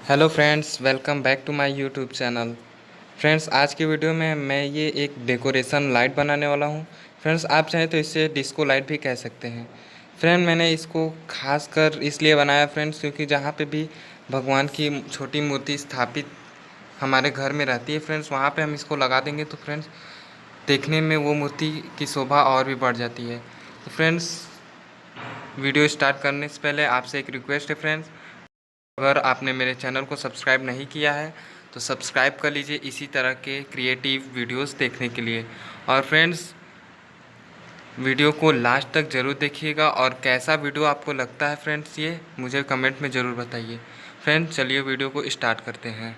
Hello friends, welcome back to my YouTube channel. Friends, आज की video में मैं ये एक डेकोरेशन लाइट बनाने वाला हूँ। फ्रेंड्स, आप चाहें तो इसे डिस्को लाइट भी कह सकते हैं। फ्रेंड, मैंने इसको खास कर इसलिए बनाया फ्रेंड्स, क्योंकि जहाँ पे भी भगवान की छोटी मूर्ति स्थापित हमारे घर में रहती है फ्रेंड्स, वहाँ पे हम इसको लगा देंगे तो फ्रेंड्स देखने में वो मूर्ति की शोभा और भी बढ़ जाती है। तो फ्रेंड्स, वीडियो स्टार्ट करने से पहले आपसे एक रिक्वेस्ट है फ्रेंड्स, अगर आपने मेरे चैनल को सब्सक्राइब नहीं किया है तो सब्सक्राइब कर लीजिए इसी तरह के क्रिएटिव वीडियोस देखने के लिए। और फ्रेंड्स, वीडियो को लास्ट तक ज़रूर देखिएगा और कैसा वीडियो आपको लगता है फ्रेंड्स ये मुझे कमेंट में ज़रूर बताइए। फ्रेंड्स, चलिए वीडियो को स्टार्ट करते हैं।